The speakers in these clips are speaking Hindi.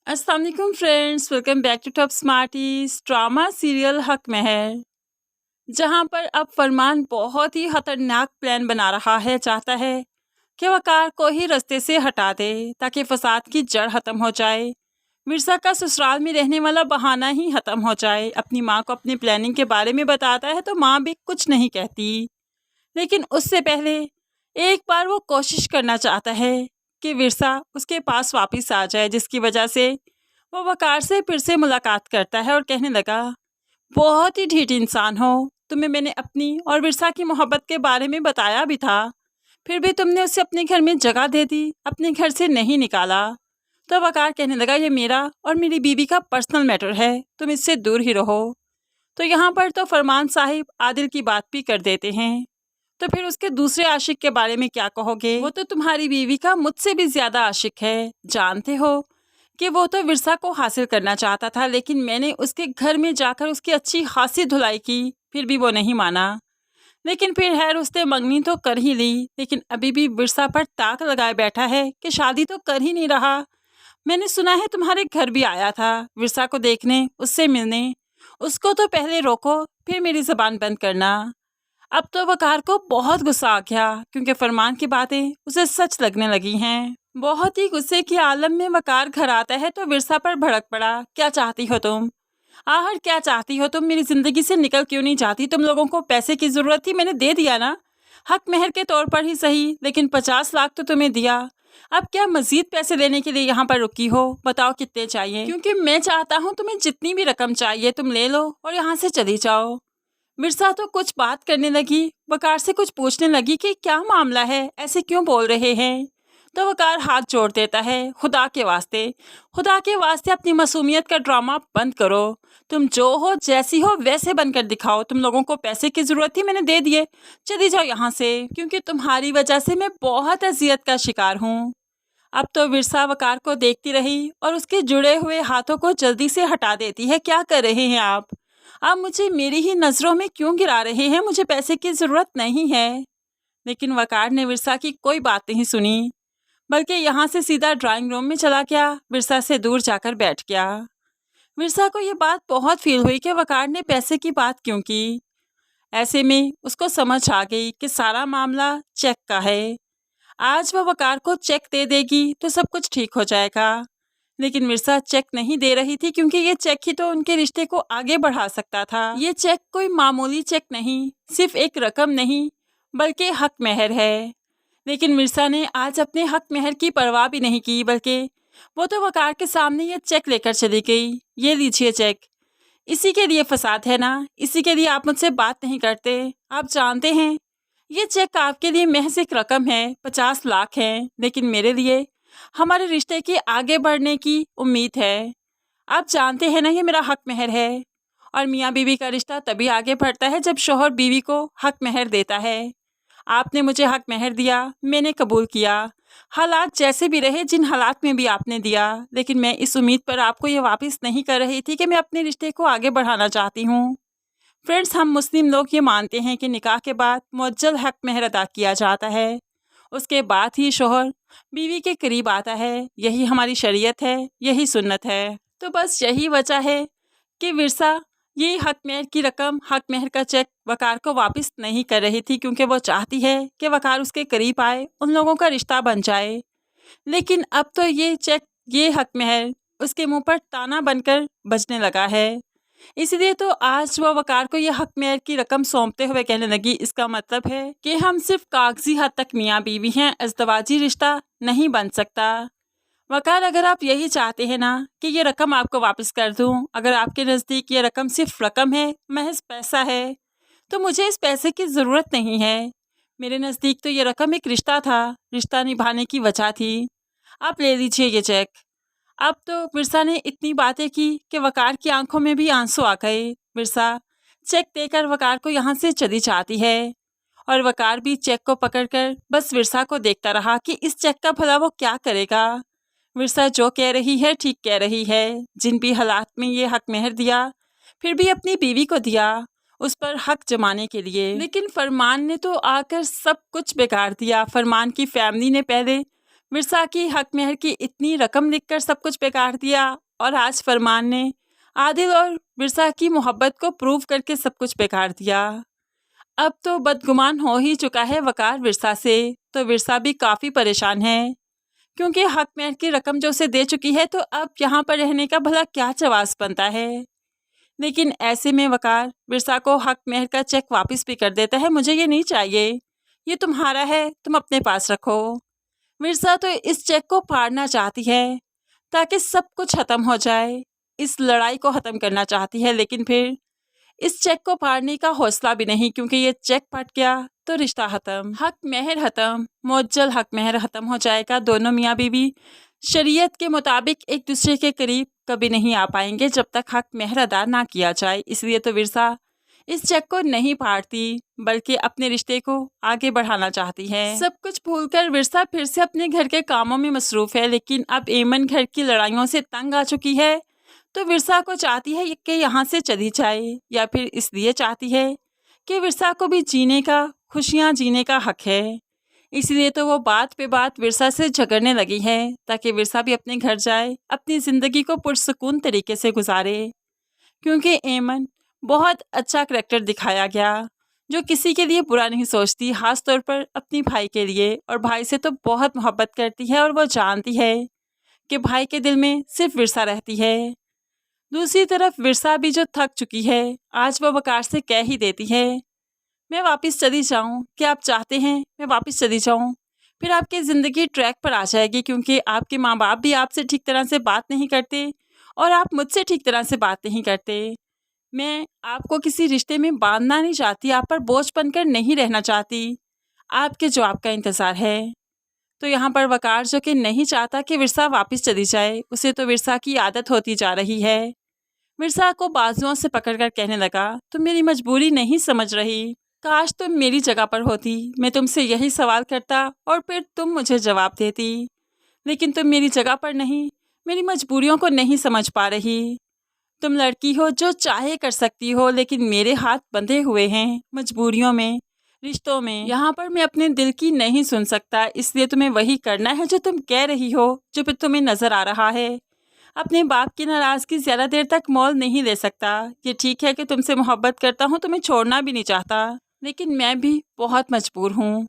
अस्सलाम वालेकुम friends, welcome back to Top Smarties. Drama serial Haq Mehar, जहां पर अब फरमान बहुत ही खतरनाक प्लान बना रहा है। चाहता है कि वकार को ही रास्ते से हटा दे ताकि फसाद की जड़ खत्म हो जाए। मिर्जा का ससुराल में रहने वाला बहाना ही खत्म हो जाए। अपनी माँ को अपनी प्लानिंग के बारे में बताता है तो माँ भी कुछ नहीं कहती, लेकिन उससे पहले एक बार वो कोशिश करना चाहता है कि विरसा उसके पास वापस आ जाए, जिसकी वजह से वो वकार से फिर से मुलाकात करता है और कहने लगा, बहुत ही ढीठ इंसान हो। तुम्हें मैंने अपनी और विरसा की मोहब्बत के बारे में बताया भी था, फिर भी तुमने उसे अपने घर में जगह दे दी, अपने घर से नहीं निकाला। तो वकार कहने लगा, ये मेरा और मेरी बीवी का पर्सनल मैटर है, तुम इससे दूर ही रहो। तो यहाँ पर तो फरमान साहिब आदिल की बात भी कर देते हैं। तो फिर उसके दूसरे आशिक के बारे में क्या कहोगे? वो तो तुम्हारी बीवी का मुझसे भी ज्यादा आशिक है। जानते हो कि वो तो विरसा को हासिल करना चाहता था, लेकिन मैंने उसके घर में जाकर उसकी अच्छी खासी धुलाई की, फिर भी वो नहीं माना। लेकिन फिर खैर उसने मंगनी तो कर ही ली, लेकिन अभी भी विरसा पर ताक लगाए बैठा है कि शादी तो कर ही नहीं रहा। मैंने सुना है तुम्हारे घर भी आया था विरसा को देखने, उससे मिलने। उसको तो पहले रोको, फिर मेरी जबान बंद करना। अब तो वकार को बहुत गुस्सा आ गया, क्योंकि फरमान की बातें उसे सच लगने लगी हैं। बहुत ही गुस्से के आलम में वकार घर आता है तो विरसा पर भड़क पड़ा। क्या चाहती हो तुम? आखिर क्या चाहती हो तुम? मेरी जिंदगी से निकल क्यों नहीं जाती? तुम लोगों को पैसे की जरूरत थी, मैंने दे दिया ना, हक मेहर के तौर पर ही सही, लेकिन 50 लाख तो तुम्हें दिया। अब क्या मजीद पैसे लेने के लिए यहाँ पर रुकी हो? बताओ कितने चाहिए, क्योंकि मैं चाहता हूँ तुम्हें जितनी भी रकम चाहिए तुम ले लो और यहाँ से चली जाओ। मिर्जा तो कुछ बात करने लगी, वकार से कुछ पूछने लगी कि क्या मामला है, ऐसे क्यों बोल रहे हैं। तो वकार हाथ जोड़ देता है, खुदा के वास्ते अपनी मासूमियत का ड्रामा बंद करो। तुम जो हो जैसी हो वैसे बनकर दिखाओ। तुम लोगों को पैसे की जरूरत थी, मैंने दे दिए, चली जाओ यहाँ से, क्योंकि तुम्हारी वजह से मैं बहुत अजियत का शिकार हूँ। अब तो विरसा वकार को देखती रही और उसके जुड़े हुए हाथों को जल्दी से हटा देती है। क्या कर रहे हैं आप मुझे मेरी ही नज़रों में क्यों गिरा रहे हैं? मुझे पैसे की ज़रूरत नहीं है। लेकिन वकार ने विरसा की कोई बात नहीं सुनी, बल्कि यहाँ से सीधा ड्राइंग रूम में चला गया, विरसा से दूर जाकर बैठ गया। विरसा को ये बात बहुत फील हुई कि वकार ने पैसे की बात क्यों की। ऐसे में उसको समझ आ गई कि सारा मामला चेक का है। आज वह वकार को चेक दे देगी तो सब कुछ ठीक हो जाएगा। लेकिन मिर्जा चेक नहीं दे रही थी, क्योंकि ये चेक ही तो उनके रिश्ते को आगे बढ़ा सकता था। ये चेक कोई मामूली चेक नहीं, सिर्फ एक रकम नहीं, बल्कि हक मेहर है। लेकिन मिर्जा ने आज अपने हक मेहर की परवाह भी नहीं की, बल्कि वो तो वकार के सामने ये चेक लेकर चली गई। ये लीजिए चेक, इसी के लिए फसाद है ना, इसी के लिए आप मुझसे बात नहीं करते। आप जानते हैं ये चेक आपके लिए महज एक रकम है, 50 लाख है, लेकिन मेरे लिए हमारे रिश्ते के आगे बढ़ने की उम्मीद है। आप जानते हैं ना ये मेरा हक मेहर है, और मियाँ बीवी का रिश्ता तभी आगे बढ़ता है जब शौहर बीवी को हक मेहर देता है। आपने मुझे हक मेहर दिया, मैंने कबूल किया, हालात जैसे भी रहे, जिन हालात में भी आपने दिया, लेकिन मैं इस उम्मीद पर आपको ये वापस नहीं कर रही थी कि मैं अपने रिश्ते को आगे बढ़ाना चाहती हूँ। फ्रेंड्स, हम मुस्लिम लोग ये मानते हैं कि निकाह के बाद मुअज्जल हक मेहर अदा किया जाता है, उसके बाद ही शौहर बीवी के करीब आता है। यही हमारी शरीयत है, यही सुन्नत है। तो बस यही वजह है कि विरसा ये हक मेहर की रकम, हक मेहर का चेक वकार को वापस नहीं कर रही थी, क्योंकि वो चाहती है कि वकार उसके करीब आए, उन लोगों का रिश्ता बन जाए। लेकिन अब तो ये चेक, ये हक मेहर उसके मुंह पर ताना बनकर बजने लगा है। इसलिए तो आज वह वकार को यह हक मेहर की रकम सौंपते हुए कहने लगी, इसका मतलब है कि हम सिर्फ कागजी हद तक मियाँ बीवी हैं, अज़दवाजी रिश्ता नहीं बन सकता। वकार, अगर आप यही चाहते हैं ना कि ये रकम आपको वापस कर दूं, अगर आपके नज़दीक ये रकम सिर्फ रकम है, महज पैसा है, तो मुझे इस पैसे की ज़रूरत नहीं है। मेरे नज़दीक तो ये रकम एक रिश्ता था, रिश्ता निभाने की वजह थी। आप ले लीजिए ये चेक। अब तो मिर्जा ने इतनी बातें की कि वकार की आंखों में भी आंसू आ गए। मिर्जा चेक देकर वकार को यहाँ से चली जाती है, और वकार भी चेक को पकड़कर बस विरसा को देखता रहा कि इस चेक का भला वो क्या करेगा। विरसा जो कह रही है ठीक कह रही है। जिन भी हालात में ये हक मेहर दिया, फिर भी अपनी बीवी को दिया, उस पर हक जमाने के लिए। लेकिन फरमान ने तो आकर सब कुछ बिगाड़ दिया। फरमान की फैमिली ने पहले विरसा की हक मेहर की इतनी रकम लिखकर सब कुछ बेकार दिया और आज फरमान ने आदिल और विरसा की मोहब्बत को प्रूव करके सब कुछ बेकार दिया। अब तो बदगुमान हो ही चुका है वकार विरसा से, तो विरसा भी काफ़ी परेशान है क्योंकि हक मेहर की रकम जो उसे दे चुकी है, तो अब यहाँ पर रहने का भला क्या चवास बनता है। लेकिन ऐसे में वकार विरसा को हक मेहर का चेक वापस भी कर देता है। मुझे ये नहीं चाहिए, ये तुम्हारा है, तुम अपने पास रखो। विरसा तो इस चेक को फाड़ना चाहती है ताकि सब कुछ खत्म हो जाए, इस लड़ाई को ख़त्म करना चाहती है, लेकिन फिर इस चेक को फाड़ने का हौसला भी नहीं क्योंकि ये चेक फट गया तो रिश्ता ख़त्म, हक मेहर ख़त्म, मुअज्जल हक मेहर ख़त्म हो जाएगा। दोनों मियाँ बीवी शरीयत के मुताबिक एक दूसरे के करीब कभी नहीं आ पाएंगे जब तक हक मेहर अदा ना किया जाए। इसलिए तो विरसा इस चेक को नहीं फाड़ती बल्कि अपने रिश्ते को आगे बढ़ाना चाहती है। सब कुछ भूलकर विरसा फिर से अपने घर के कामों में मसरूफ़ है, लेकिन अब एमन घर की लड़ाइयों से तंग आ चुकी है, तो विरसा को चाहती है कि यहाँ से चली जाए, या फिर इसलिए चाहती है कि विरसा को भी जीने का, खुशियाँ जीने का हक है। इसलिए तो वो बात पे बात विरसा से झगड़ने लगी है ताकि विरसा भी अपने घर जाए, अपनी ज़िंदगी को पुरसुकून तरीके से गुजारे। क्योंकि एमन बहुत अच्छा करैक्टर दिखाया गया, जो किसी के लिए बुरा नहीं सोचती, ख़ास तौर पर अपनी भाई के लिए, और भाई से तो बहुत मोहब्बत करती है और वो जानती है कि भाई के दिल में सिर्फ विरसा रहती है। दूसरी तरफ विरसा भी जो थक चुकी है, आज वो वकार से कह ही देती है, मैं वापस चली जाऊँ, क्या आप चाहते हैं मैं वापस चली जाऊँ? फिर आपकी ज़िंदगी ट्रैक पर आ जाएगी क्योंकि आपके माँ बाप भी आपसे ठीक तरह से बात नहीं करते और आप मुझसे ठीक तरह से बात नहीं करते। मैं आपको किसी रिश्ते में बांधना नहीं चाहती, आप पर बोझ बनकर नहीं रहना चाहती, आपके जवाब का इंतज़ार है। तो यहाँ पर वकार जो कि नहीं चाहता कि विरसा वापस चली जाए, उसे तो विरसा की आदत होती जा रही है। विरसा को बाजुओं से पकड़कर कहने लगा, तुम मेरी मजबूरी नहीं समझ रही, काश तुम मेरी जगह पर होती, मैं तुमसे यही सवाल करता और फिर तुम मुझे जवाब देती, लेकिन तुम मेरी जगह पर नहीं, मेरी मजबूरियों को नहीं समझ पा रही। तुम लड़की हो जो चाहे कर सकती हो, लेकिन मेरे हाथ बंधे हुए हैं मजबूरियों में, रिश्तों में। यहाँ पर मैं अपने दिल की नहीं सुन सकता, इसलिए तुम्हें वही करना है जो तुम कह रही हो, जो फिर तुम्हें नज़र आ रहा है। अपने बाप की नाराज़गी ज़्यादा देर तक मोल नहीं ले सकता। ये ठीक है कि तुमसे मोहब्बत करता हूँ, तुम्हें छोड़ना भी नहीं चाहता, लेकिन मैं भी बहुत मजबूर हूँ।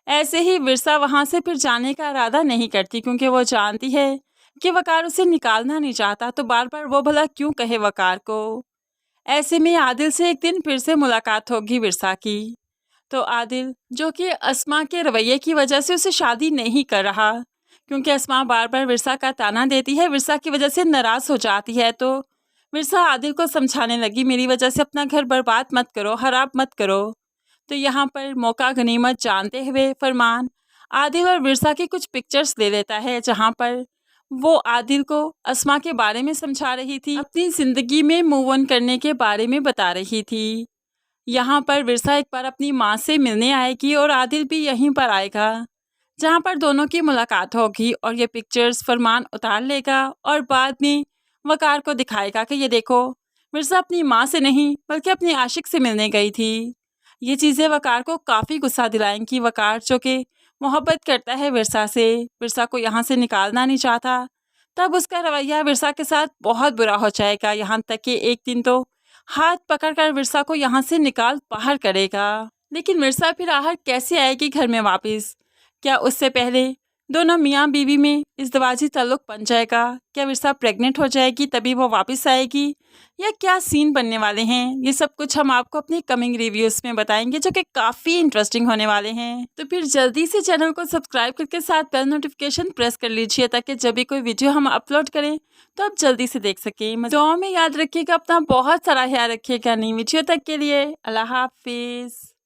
ऐसे ही विरसा वहाँ से फिर जाने का इरादा नहीं करती क्योंकि वो जानती है कि वकार उसे निकालना नहीं चाहता, तो बार बार वो भला क्यों कहे वकार को। ऐसे में आदिल से एक दिन फिर से मुलाकात होगी विरसा की। तो आदिल, जो कि अस्मा के रवैये की वजह से उसे शादी नहीं कर रहा, क्योंकि अस्मा बार बार विरसा का ताना देती है, विरसा की वजह से नाराज़ हो जाती है, तो विरसा आदिल को समझाने लगी, मेरी वजह से अपना घर बर्बाद मत करो, खराब मत करो। तो यहाँ पर मौका गनीमत जानते हुए फरमान आदिल और विरसा की कुछ पिक्चर्स ले लेता है, जहाँ पर वो आदिल को अस्मा के बारे में समझा रही थी, अपनी ज़िंदगी में मूव ऑन करने के बारे में बता रही थी। यहाँ पर विरसा एक बार अपनी माँ से मिलने आएगी और आदिल भी यहीं पर आएगा, जहाँ पर दोनों की मुलाकात होगी, और ये पिक्चर्स फरमान उतार लेगा और बाद में वकार को दिखाएगा कि ये देखो, विरसा अपनी माँ से नहीं बल्कि अपने आशिक से मिलने गई थी। ये चीज़ें वकार को काफ़ी गुस्सा दिलाएंगी। वकार जो कि मोहब्बत करता है विरसा से, विरसा को यहाँ से निकालना नहीं चाहता, तब उसका रवैया विरसा के साथ बहुत बुरा हो जाएगा, यहाँ तक कि एक दिन तो हाथ पकड़कर विरसा को यहाँ से निकाल बाहर करेगा। लेकिन विरसा फिर आखिर कैसे आएगी घर में वापस? क्या उससे पहले दोनों मियाँ बीवी में इज़्दवाजी ताल्लुक़ बन जाएगा? क्या विरसा प्रेग्नेंट हो जाएगी तभी वो वापस आएगी, या क्या सीन बनने वाले हैं? ये सब कुछ हम आपको अपनी कमिंग रिव्यूज़ में बताएंगे, जो कि काफ़ी इंटरेस्टिंग होने वाले हैं। तो फिर जल्दी से चैनल को सब्सक्राइब करके साथ बेल नोटिफिकेशन प्रेस कर लीजिए, ताकि जब भी कोई वीडियो हम अपलोड करें तो आप जल्दी से देख सकें। दुआओं में याद रखिएगा, अपना बहुत सारा ख्याल रखिएगा। नई वीडियो तक के लिए अल्लाह हाफिज़।